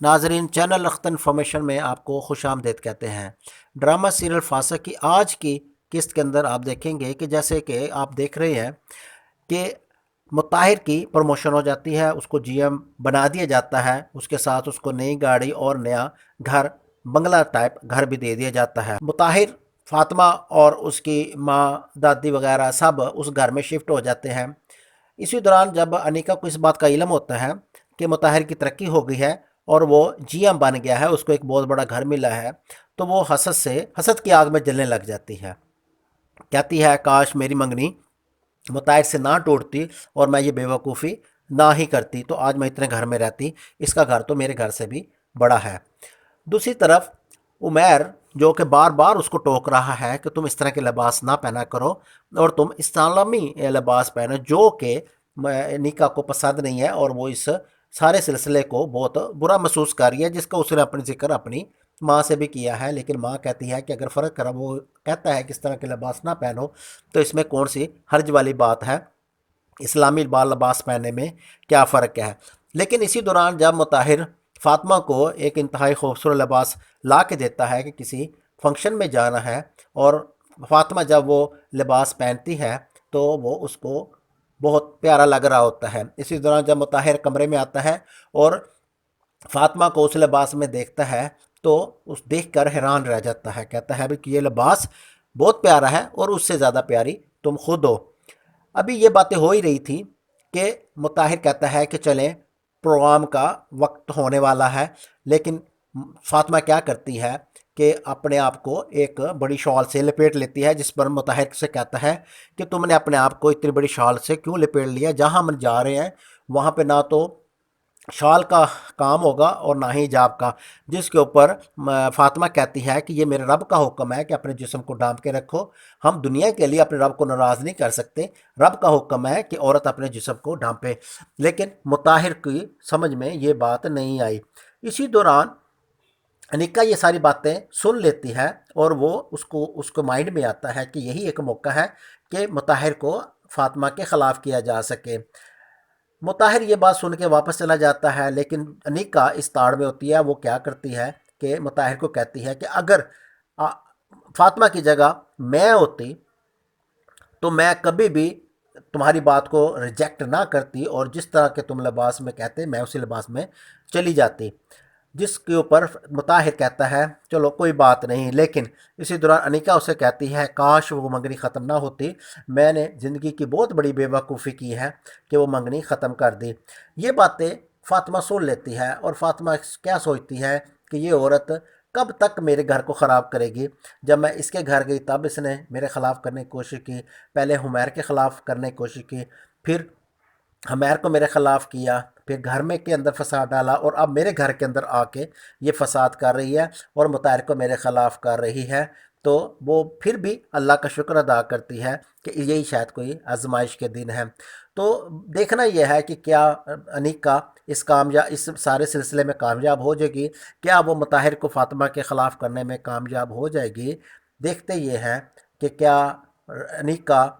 नाजरीन, channel Akhtar information में आपको खुश आमदेद कहते हैं। ड्रामा सीरियल फासक की आज की किस्त के अंदर आप देखेंगे कि जैसे कि आप देख रहे हैं कि मुताहिर की प्रमोशन हो जाती है, उसको जीएम बना दिया जाता है, उसके साथ उसको नई गाड़ी और नया घर, बंगला टाइप घर भी दे दिया जाता है। मुताहिर, फातिमा और उसकी माँ, दादी वगैरह सब उस घर में शिफ्ट हो जाते हैं। इसी दौरान जब अनीका को इस बात का इल्म होता है कि मुताहिर की तरक्की हो गई है और वो जीएम बन गया है, उसको एक बहुत बड़ा घर मिला है, तो वो हसद की आग में जलने लग जाती है। कहती है काश मेरी मंगनी मुताहिर से ना टूटती और मैं ये बेवकूफ़ी ना ही करती, तो आज मैं इतने घर में रहती, इसका घर तो मेरे घर से भी बड़ा है। दूसरी तरफ उमैर, जो कि बार बार उसको टोक रहा है कि तुम इस तरह के लिबास ना पहना करो और तुम इस्लामी लिबास पहनो, जो कि निका को पसंद नहीं है, और वो इस सारे सिलसिले को बहुत बुरा महसूस कर रही है, जिसका उसने अपनी जिक्र अपनी माँ से भी किया है। लेकिन माँ कहती है कि अगर फ़र्क करा, वो कहता है कि इस तरह के लिबास ना पहनो, तो इसमें कौन सी हर्ज वाली बात है, इस्लामी बाल लिबास पहनने में क्या फ़र्क है। लेकिन इसी दौरान जब मुताहिर फ़ातिमा को एक इंतहाई खूबसूरत लिबास ला के देता है कि किसी फंक्शन में जाना है, और फ़ातिमा जब वो लिबास पहनती है तो वो उसको बहुत प्यारा लग रहा होता है। इसी दौरान जब मुताहिर कमरे में आता है और फ़ातिमा को उस लिबास में देखता है, तो उस देख कर हैरान रह जाता है। कहता है भी कि ये लिबास बहुत प्यारा है और उससे ज़्यादा प्यारी तुम खुद हो। अभी ये बातें हो ही रही थी कि मुताहिर कहता है कि चलें, प्रोग्राम का वक्त होने वाला है। लेकिन फातिमा क्या करती है कि अपने आप को एक बड़ी शॉल से लपेट लेती है, जिस पर मुताहिर से कहता है कि तुमने अपने आप को इतनी बड़ी शॉल से क्यों लपेट लिया, जहाँ हम जा रहे हैं वहाँ पे ना तो शॉल का काम होगा और ना ही हिजाब का। जिसके ऊपर फातिमा कहती है कि ये मेरे रब का हुक्म है कि अपने जिस्म को ढांप के रखो, हम दुनिया के लिए अपने रब को नाराज़ नहीं कर सकते, रब का हुक्म है कि औरत अपने जिस्म को ढांपे। लेकिन मुताहिर की समझ में ये बात नहीं आई। इसी दौरान अनिका ये सारी बातें सुन लेती है और वो उसको माइंड में आता है कि यही एक मौका है कि मुताहिर को फातिमा के ख़िलाफ़ किया जा सके। मुताहिर ये बात सुन के वापस चला जाता है, लेकिन अनिका इस ताड़ में होती है। वो क्या करती है कि मुताहिर को कहती है कि अगर आ, फातिमा की जगह मैं होती तो मैं कभी भी तुम्हारी बात को रिजेक्ट ना करती और जिस तरह के तुम लिबास में कहते मैं उसी लिबास में चली जाती। जिसके ऊपर मुताहिर कहता है चलो कोई बात नहीं। लेकिन इसी दौरान अनिका उसे कहती है काश वो मंगनी ख़त्म ना होती, मैंने ज़िंदगी की बहुत बड़ी बेवकूफ़ी की है कि वो मंगनी ख़त्म कर दी। ये बातें फ़ातिमा सुन लेती है और फ़ातिमा क्या सोचती है कि ये औरत कब तक मेरे घर को ख़राब करेगी। जब मैं इसके घर गई तब इसने मेरे ख़िलाफ़ करने की कोशिश की, पहले हुमैर के ख़िलाफ़ करने की कोशिश की, फिर हमैर को मेरे ख़िलाफ़ किया, फिर घर में के अंदर फसाद डाला और अब मेरे घर के अंदर आके ये फसाद कर रही है और मुताहिर को मेरे ख़िलाफ़ कर रही है। तो वो फिर भी अल्लाह का शुक्र अदा करती है कि यही शायद कोई आजमाइश के दिन है। तो देखना यह है कि क्या अनिका इस सारे सिलसिले में कामयाब हो जाएगी, क्या वो मुताहिर को फ़ातिमा के ख़िलाफ़ करने में कामयाब हो जाएगी। देखते ये हैं कि क्या अनिका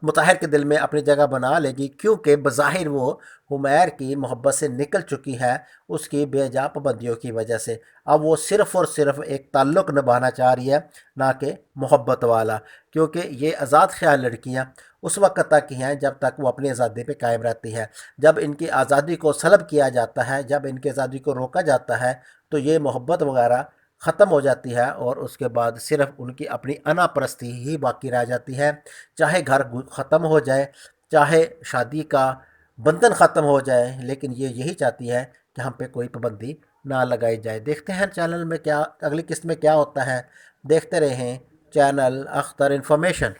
मुताहिर के दिल में अपनी जगह बना लेगी, क्योंकि बज़ाहिर वो हुमैर की मोहब्बत से निकल चुकी है उसकी बेजा पाबंदियों की वजह से। अब वो सिर्फ़ और सिर्फ एक ताल्लुक़ निभाना चाह रही है, ना कि मोहब्बत वाला। क्योंकि ये आज़ाद ख्याल लड़कियाँ उस वक्त तक ही हैं जब तक वो अपनी आज़ादी पे कायम रहती है। जब इनकी आज़ादी को सलब किया जाता है, जब इनकी आज़ादी को रोका जाता है, तो ये मोहब्बत वगैरह ख़त्म हो जाती है और उसके बाद सिर्फ उनकी अपनी अना परस्ती ही बाकी रह जाती है। चाहे घर ख़त्म हो जाए, चाहे शादी का बंधन ख़त्म हो जाए, लेकिन ये यही चाहती है कि हम पे कोई पाबंदी ना लगाई जाए। देखते हैं चैनल में क्या अगली किस्त में क्या होता है। देखते रहें चैनल अख्तर इन्फॉर्मेशन।